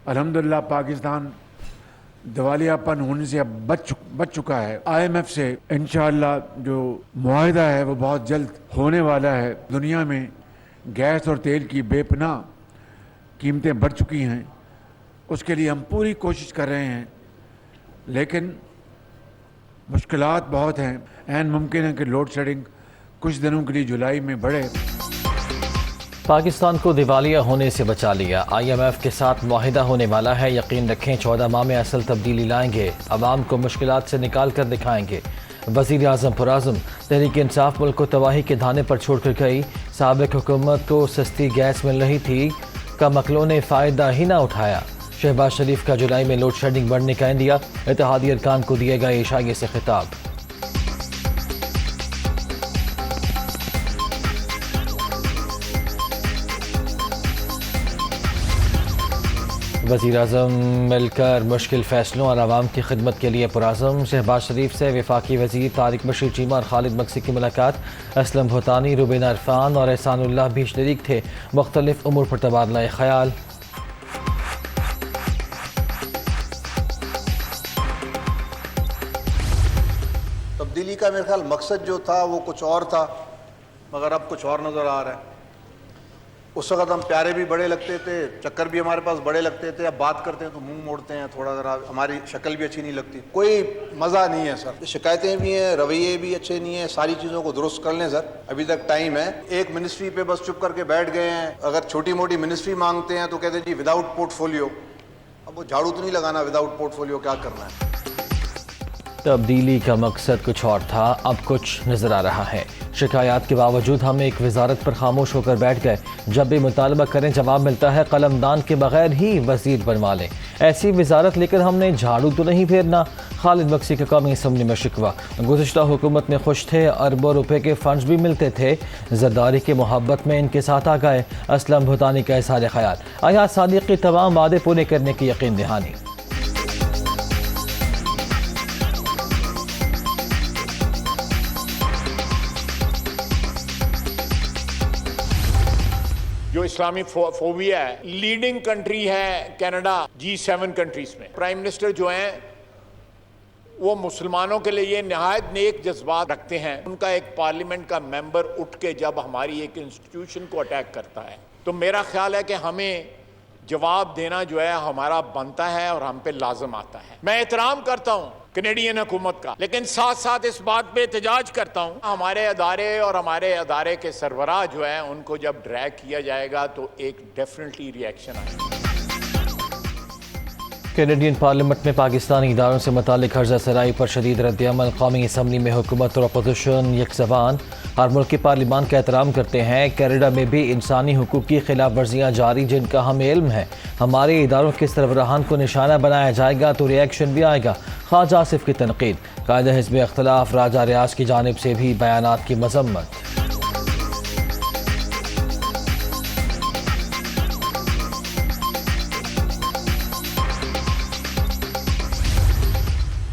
अल्हम्दुलिल्लाह पाकिस्तान दिवालियापन होने से अब बच चुका है। IMF से इंशाअल्लाह जो मुआहिदा है वो बहुत जल्द होने वाला है। दुनिया में गैस और तेल की बेपनाह कीमतें बढ़ चुकी हैं, उसके लिए हम पूरी कोशिश कर रहे हैं, लेकिन मुश्किलात बहुत हैं। ऐन मुमकिन है कि लोड शेडिंग कुछ दिनों के लिए जुलाई में बढ़े। पाकिस्तान को दिवालिया होने से बचा लिया, IMF के साथ मुआहिदा होने वाला है। यकीन रखें 14 माह में असल तब्दीली लाएंगे, अवाम को मुश्किलात से निकाल कर दिखाएंगे। वज़ीर आज़म पुराज़म तहरीक इंसाफ मुल्क को तबाही के धाने पर छोड़ कर गई। साबिक हुकूमत को सस्ती गैस मिल रही थी, कमकलों ने फ़ायदा ही ना उठाया। शहबाज शरीफ का जुलाई में लोड शेडिंग बढ़ने का इंदिया, इत्तेहादी अरकान को दिए गए इशारे से खिताब। वज़ीर आज़म मिलकर मुश्किल फ़ैसलों और आवाम की खिदमत के लिए पुराज़म। शहबाज शरीफ से वफाकी वज़ीर तारिक बशीर चीमा और खालिद मक्सी की मुलाकात। असलम भूतानी, रुबीना इरफान और एहसानुल्लाह भी शरीक थे। मुख्तलिफ उमूर पर तबादला ख्याल। तब्दीली का मेरे ख्याल मकसद जो था वो कुछ और था, मगर अब कुछ और नज़र आ रहा है। उस वक़्त हम प्यारे भी बड़े लगते थे, चक्कर भी हमारे पास बड़े लगते थे। अब बात करते हैं तो मुंह मोड़ते हैं, थोड़ा ज़रा हमारी शक्ल भी अच्छी नहीं लगती। कोई मज़ा नहीं है सर, शिकायतें भी हैं, रवैये भी अच्छे नहीं हैं। सारी चीज़ों को दुरुस्त कर लें सर, अभी तक टाइम है। एक मिनिस्ट्री पे बस चुप करके बैठ गए हैं। अगर छोटी मोटी मिनिस्ट्री मांगते हैं तो कहते हैं जी विदाउट पोर्टफोलियो। अब वो झाड़ू तो नहीं लगाना, विदाउट पोर्टफोलियो क्या करना है। तब्दीली का मकसद कुछ और था, अब कुछ नजर आ रहा है। शिकायत के बावजूद हम एक वजारत पर खामोश होकर बैठ गए। जब भी मुतालबा करें जवाब मिलता है कलमदान के बगैर ही वजीर बनवा लें। ऐसी वजारत लेकर हमने झाड़ू तो नहीं फेरना। खालिद मक्सी का कौमी असम्बली में शिकवा, गुज़िश्ता हुकूमत में खुश थे, अरबों रुपए के फंड्स भी मिलते थे, जरदारी की मोहब्बत में इनके साथ आ गए। असलम भूतानी का इज़हार ख्याल, अयाज सादिक की तमाम वादे पूरे करने की यकीन दहानी। जो इस्लामी फोबिया है, लीडिंग कंट्री है कनाडा G7 कंट्रीज में। प्राइम मिनिस्टर जो हैं वो मुसलमानों के लिए नहायत नेक जज्बात रखते हैं। उनका एक पार्लियामेंट का मेंबर उठ के जब हमारी एक इंस्टीट्यूशन को अटैक करता है तो मेरा ख्याल है कि हमें जवाब देना जो है हमारा बनता है और हम पे लाजम आता है। मैं एहतराम करता हूँ कनेडियन हुकूमत का, लेकिन साथ साथ इस बात पे एहतजाज करता हूँ हमारे अदारे और हमारे अदारे के सरबराह जो है उनको जब ड्रैग किया जाएगा तो एक डेफिनेटली रिएक्शन आएगा। कैनेडियन पार्लियामेंट में पाकिस्तानी इदारों से मुतालिक हर्जा सराई पर शदीद रद्दअमल। कौमी असम्बली में हुकूमत और अपोजिशन यकज़बान। हर मुल्क की पार्लियामान का एहतराम करते हैं। कनाडा में भी इंसानी हुकूक की खिलाफ वर्जियाँ जारी जिनका हमें इल्म है। हमारे इदारों के सरबराहान को निशाना बनाया जाएगा तो रिएक्शन भी आएगा। ख्वाजा आसिफ की तनकीद। कायदा हिज़्ब इख्तिलाफ राजा रियाज की जानिब से भी बयानात की मजम्मत।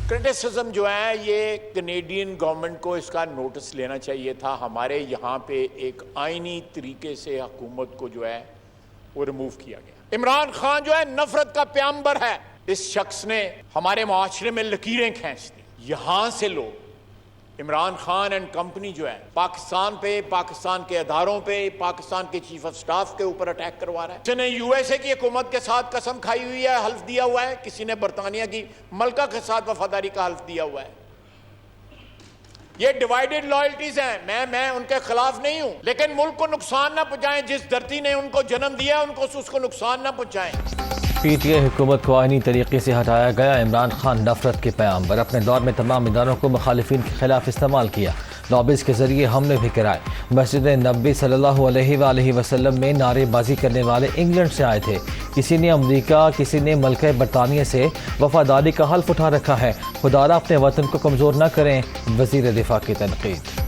क्रिटिसिज्म जो है ये कनेडियन गवर्नमेंट को इसका नोटिस लेना चाहिए था। हमारे यहाँ पे एक आईनी तरीके से हुकूमत को जो है वो रिमूव किया गया। इमरान खान जो है नफरत का प्याम्बर है। इस शख्स ने हमारे मुआशरे में लकीरें खींच दी। यहाँ से लोग इमरान खान एंड कंपनी जो है पाकिस्तान पे, पाकिस्तान के अदारों पे, पाकिस्तान के चीफ ऑफ स्टाफ के ऊपर अटैक करवा रहा है। किसी ने USA की हुकूमत के साथ कसम खाई हुई है, हल्फ दिया हुआ है। किसी ने बरतानिया की मलका के साथ वफादारी का हल्फ दिया हुआ है। ये डिवाइडेड लॉयल्टीज हैं। मैं उनके खिलाफ नहीं हूं, लेकिन मुल्क को नुकसान ना पहुंचाएं। जिस धरती ने उनको जन्म दिया उनको उसको नुकसान ना पहुंचाएं। PTI हुकूमत को आईनी तरीके से हटाया गया। इमरान खान नफरत के पैगाम्बर। अपने दौर में तमाम इदारों को मुखालिफिन के खिलाफ इस्तेमाल किया। लॉबीज़ के जरिए हमले भी कराए। मस्जिद नबी सल्लल्लाहु अलैहि वसल्लम में नारेबाजी करने वाले इंग्लैंड से आए थे। किसी ने अमरीका, किसी ने मुल्क बरतानिया से वफादारी का हल्फ उठा रखा है। खुदारा अपने वतन को कमज़ोर न करें। वज़ीर दिफा की तनकीद।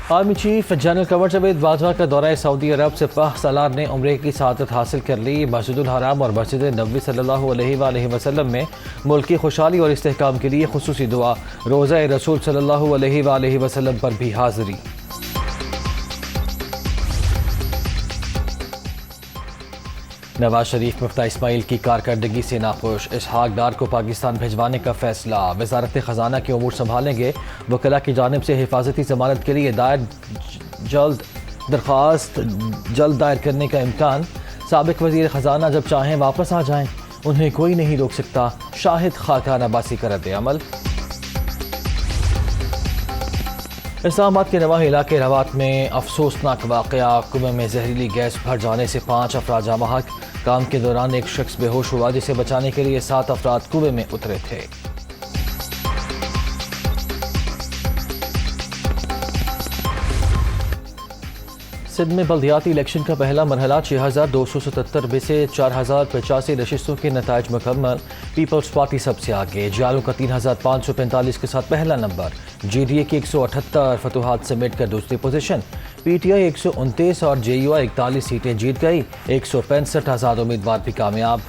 Army chief general Kanwar Javed Bajwa का दौरा सऊदी अरब से सालार ने उम्रे की सआदत हासिल कर ली। मस्जिदुल हराम और मस्जिद नबवी सल्लल्लाहु अलैहि वसल्लम में मुल्क की खुशहाली और इस्तेहकाम के लिए खुसूसी दुआ। रोज़ा रसूल सल्लल्लाहु अलैहि वसल्लम पर भी हाजिरी। नवाज शरीफ मुफ्ती इस्माइल की कारकर्दगी से नाखुश। इसहाक डार को पाकिस्तान भिजवाने का फैसला। वजारत खजाना के उमूर संभालेंगे। वकला की जानिब से हिफाजती जमानत के लिए दरख्वास्त जल्द दायर करने का इम्कान। साबिक वजीर खजाना जब चाहें वापस आ जाएं, उन्हें कोई नहीं रोक सकता। शाहिद खाकान अब्बासी का रद्द-ए-अमल। इस्लामाबाद के नवाही इलाके रवात में अफसोसनाक वाक़या। कुएं में जहरीली गैस भर जाने से 5 अफराद जाँ बहक। काम के दौरान एक शख्स बेहोश हुआ, जिसे बचाने के लिए 7 अफराद कुएं में उतरे थे। सिंध में बल्दियाती इलेक्शन का पहला मरहला 6277 में से 4085 नशिस्तों के नताइज मुकम्मल। पीपल्स पार्टी सबसे आगे, जालों का 3545 के साथ पहला नंबर। JDA की 178 फतुहात समेट कर दूसरी पोजीशन। PTI 129 और JUI 41 सीटें जीत गई। 165 आज़ाद उम्मीदवार भी कामयाब।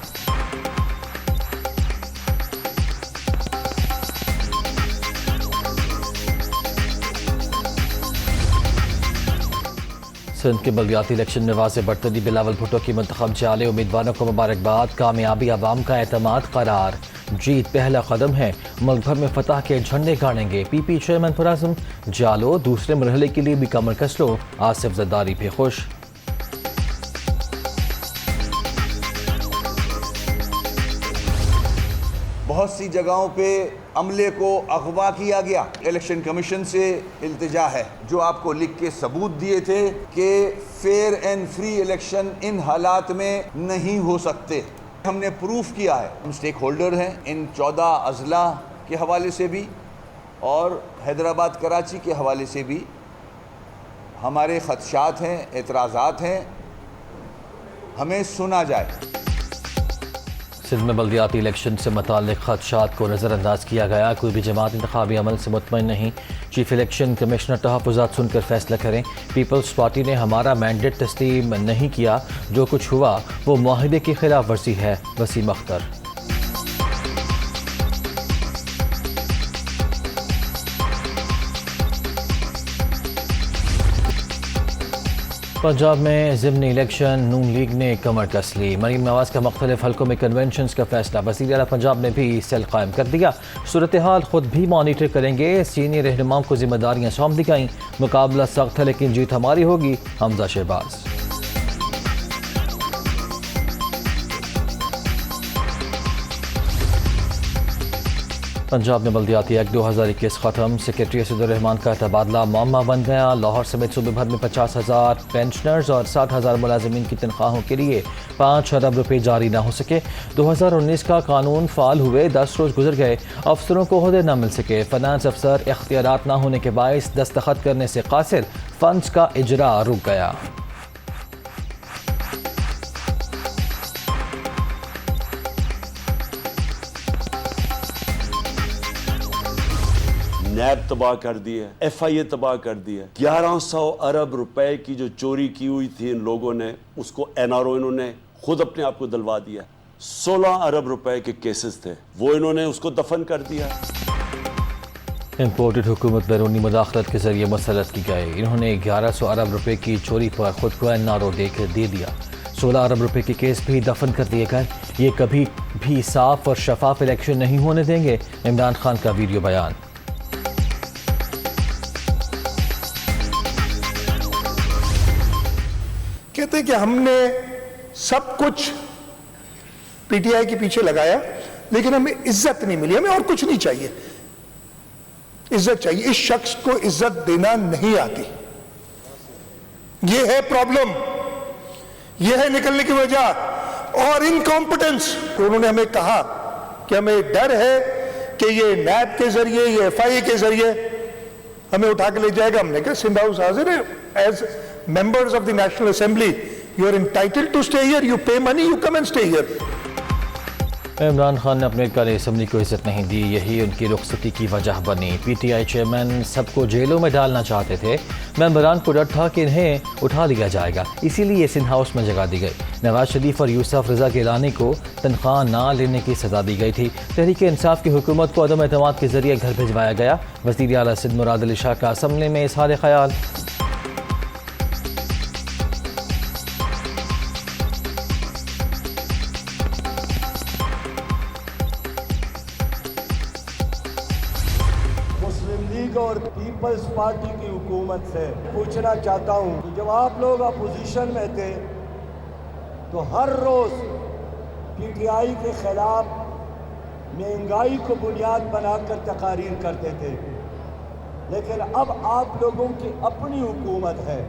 सिंध के बल्दियाती इलेक्शन में वाज़ेह बढ़तरी। बिलावल भुट्टो की मुंतखब जाले उम्मीदवारों को मुबारकबाद। कामयाबी अवाम का एतमाद करार। जीत पहला कदम है, मुल्क भर में फतह के झंडे गाड़ेंगे। PP चेयरमैन फराज़म जालो। दूसरे मरहले के लिए भी कमर कस लो। आसिफ जरदारी भी खुश। बहुत सी जगहों पे अमले को अगवा किया गया। इलेक्शन कमीशन से इल्तिजा है, जो आपको लिख के सबूत दिए थे कि fair and free election in हालात में नहीं हो सकते। हमने प्रूफ किया है। हम स्टेक होल्डर हैं इन 14 अजला के हवाले से भी और हैदराबाद कराची के हवाले से भी। हमारे खदशात हैं, एतराज़ात हैं, हमें सुना जाए। सिंध में बल्दियाती इलेक्शन से मुताल्लिक़ खदशात को नज़रअंदाज किया गया। कोई भी जमात इंतखाबी अमल से मुतमईन नहीं। चीफ इलेक्शन कमिश्नर तहफ़्फ़ुज़ात सुनकर फैसला करें। पीपल्स पार्टी ने हमारा मैंडेट तस्लीम नहीं किया। जो कुछ हुआ वो मुआहिदे की खिलाफ वर्जी है। वसीम अख्तर। पंजाब में ज़िमनी इलेक्शन, नून लीग ने कमर कस ली। मरीम नवाज का मुख्तलिफ हल्कों में कन्वेंशंस का फैसला। वज़ीर आला पंजाब ने भी सेल कायम कर दिया। सूरत हाल खुद भी मॉनिटर करेंगे। सीनियर रहनुमाओं को जिम्मेदारियां सौंप दी गईं। मुकाबला सख्त है लेकिन जीत हमारी होगी। हमजा शहबाज। पंजाब में बल्दियाती एक्ट 2021 ख़त्म। सेक्रेटरी असदुर्रहमान का तबादला मामला बन गया। लाहौर समेत सूबे भर में 50,000 पेंशनर्स और 60,000 मुलाजिमीन की तनख्वाहों के लिए 5 अरब रुपये जारी न हो सके। 2019 का कानून फाल हुए 10 रोज़ गुजर गए, अफसरों को ओहदे न मिल सके। फाइनेंस अफसर इख्तियारात न होने के बायस दस्तखत करने से कासिर, फंड्स का इजरा रुक गया। नैब तबाह कर दी है, FIA तबाह कर दी है। 1100 अरब रुपए की जो चोरी की हुई थी इन लोगों ने, उसको NRO इन्होंने खुद अपने आप को दिलवा दिया। 16 अरब रुपए के केसेस थे, वो इन्होंने उसको दफन कर दिया। इम्पोर्टेड हुकूमत बैरूनी मुदाखलत के जरिए मसलत की गई। इन्होंने 1100 अरब रुपए की चोरी पर खुद को NRO दे दिया। 16 अरब रुपए के केस भी दफन कर दिए गए। ये कभी भी साफ और शफाफ इलेक्शन नहीं होने देंगे। इमरान खान का वीडियो बयान। कहते हैं कि हमने सब कुछ PTI के पीछे लगाया, लेकिन हमें इज्जत नहीं मिली। हमें और कुछ नहीं चाहिए, इज्जत चाहिए। इस शख्स को इज्जत देना नहीं आती। यह है प्रॉब्लम, यह है निकलने की वजह। और इनकॉम्पिटेंस। तो उन्होंने हमें कहा कि हमें डर है कि ये नैब के जरिए, ये FIA के जरिए हमें उठा के ले जाएगा। हमने कहा सिंध हाउस हाजिर है। As members of the National Assembly, you are entitled to stay here. You pay money, you come and stay here. Imran Khan ने अपने कार असम्बली को इज्जत नहीं दी, यही उनकी रुखसती की वजह बनी। PTI चेयरमैन सबको जेलों में डालना चाहते थे। मेंबरान को डर था कि इन्हें उठा लिया जाएगा, इसीलिए सिंध हाउस में जगह दी गई। नवाज शरीफ और यूसुफ रजा गिलानी को तनख्वाह ना लेने की सजा दी गई थी। तहरीक इंसाफ की हुकूमत को अदम एतमाद के जरिए घर भिजवाया गया। वज़ीर आला सिंध मुराद अली शाह का असम्बली में इज़हार ख्याल। और पीपल्स पार्टी की हुकूमत से पूछना चाहता हूं कि जब आप लोग अपोजिशन में थे तो हर रोज PTI के खिलाफ महंगाई को बुनियाद बनाकर तकारीर करते थे, लेकिन अब आप लोगों की अपनी हुकूमत है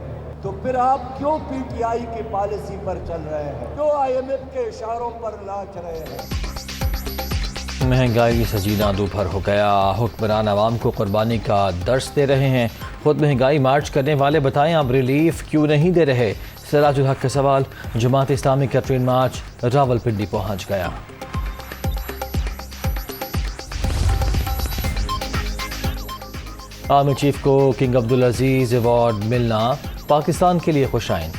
तो फिर आप क्यों PTI की पॉलिसी पर चल रहे हैं, क्यों IMF के इशारों पर नाच रहे हैं। महंगाई सजीना दोपहर हो गया। हुक्मरान आवाम को कुर्बानी का दर्स दे रहे हैं। खुद महंगाई मार्च करने वाले बताएं अब रिलीफ क्यों नहीं दे रहे। सिराजुल हक का सवाल। जमात इस्लामी का ट्रेन मार्च रावलपिंडी पहुंच गया। आर्मी चीफ को किंग अब्दुल अजीज अवार्ड मिलना पाकिस्तान के लिए खुशाइन।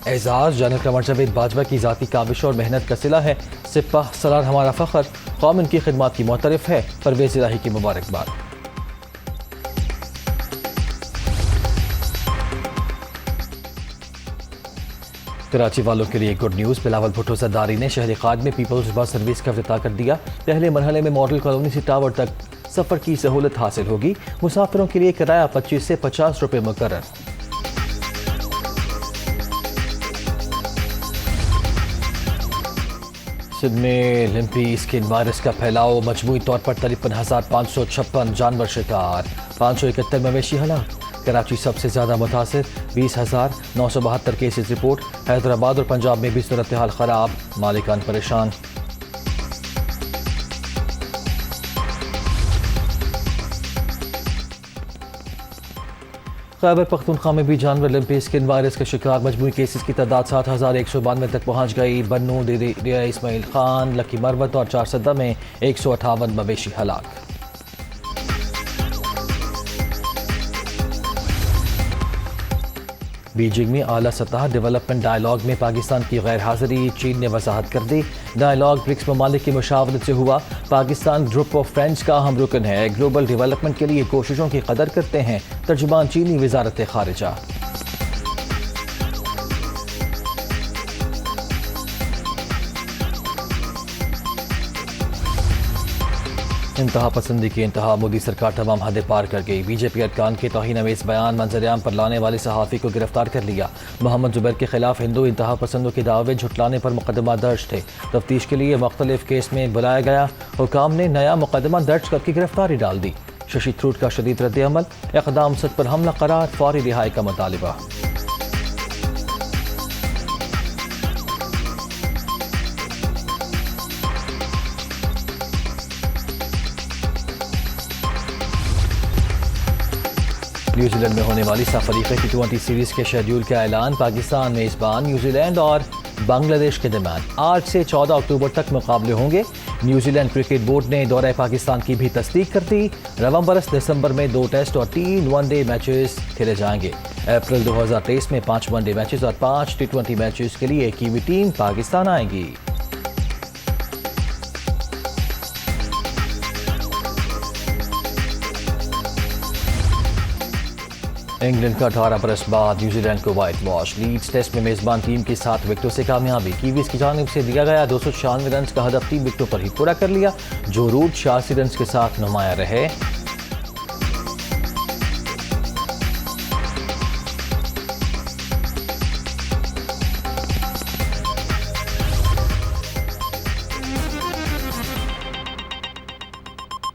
एजाज जनरल कमर जावेद बाजवा की ज़ाती काबिश और मेहनत का सिला है। सिपाह सलार हमारा फ़ख्र, कौम इनकी खिदमत की मुतरफ है। परवेज़ इलाही की मुबारकबाद। कराची वालों के लिए गुड न्यूज़। बिलावल भुट्टो ज़रदारी ने शहर खाद में पीपल्स बस सर्विस का इफ्तिताह कर दिया। पहले मरहले में मॉडल कॉलोनी से टावर तक सफ़र की सहूलत हासिल होगी। मुसाफिरों के लिए किराया 25 से 50 रुपये मुकर्रर। सिंध में लिम्पी स्किन वायरस का फैलाव। मजमूई तौर पर 53,556 जानवर शिकार, 571 मवेशी हलाक। कराची सबसे ज़्यादा मुतासिर, 20,972 केसेस रिपोर्ट। हैदराबाद और पंजाब में भी सूरत हाल ख़राब, मालिकान परेशान। खैबर पख्तूनख्वा में भी जानवर लिम्पी स्किन वायरस का शिकार। मजमूई केसेस की तादाद 7,192 तक पहुँच गई। बन्नू, डिरिया, इस्माइल खान, लकी मरवत और 4 सदा में 158 मवेशी हलाक। बीजिंग में आला सतह डेवलपमेंट डायलॉग में पाकिस्तान की गैर हाजिरी। चीन ने वजाहत कर दी। डायलॉग ब्रिक्स ममालिक की मुशावरत से हुआ। पाकिस्तान ग्रुप ऑफ फ्रेंड्स का अहम रुकन है। ग्लोबल डेवलपमेंट के लिए कोशिशों की कदर करते हैं। तर्जुमान चीनी वजारत खारिजा। इंतहा पसंदी की इंतहा। मोदी सरकार तमाम हदें पार कर गई। बीजेपी अरकान के तौहीन अमेज़ बयान मंजरेआम पर लाने वाले सहाफ़ी को गिरफ्तार कर लिया। मोहम्मद जुबैर के खिलाफ हिंदू इंतहा पसंदों के दावे झुटलाने पर मुकदमा दर्ज थे। तफ्तीश के लिए मुख्तलिफ केस में बुलाया गया। हुकाम ने नया मुकदमा दर्ज करके गिरफ्तारी डाल दी। शशि थरूर का शदीद रद्द-ए-अमल। इक़दाम सद पर हमला करार, फौरी रिहाई का मुतालिबा। न्यूजीलैंड में होने वाली साफ अफ्रीका की T20 सीरीज के शेड्यूल का ऐलान। पाकिस्तान मेज़बान न्यूजीलैंड और बांग्लादेश के दरमियान 8 से 14 अक्टूबर तक मुकाबले होंगे। न्यूजीलैंड क्रिकेट बोर्ड ने दौरे पाकिस्तान की भी तस्दीक कर दी। नवंबर दिसंबर में 2 टेस्ट और 3 वनडे मैचेस खेले जाएंगे। अप्रैल 2023 में 5 वनडे मैचेस और 5 T20 मैचेस के लिए 21वीं टीम पाकिस्तान आएगी। इंग्लैंड का 18 बरस बाद न्यूजीलैंड को वाइट वॉश। लीड्स टेस्ट में मेज़बान टीम की 7 विकेटों से कामयाबी। कीवीज की जानिब से दिया गया 296 रन का हदफ 3 विकेटों पर ही पूरा कर लिया। जो रूट 86 रन के साथ नुमाया रहे।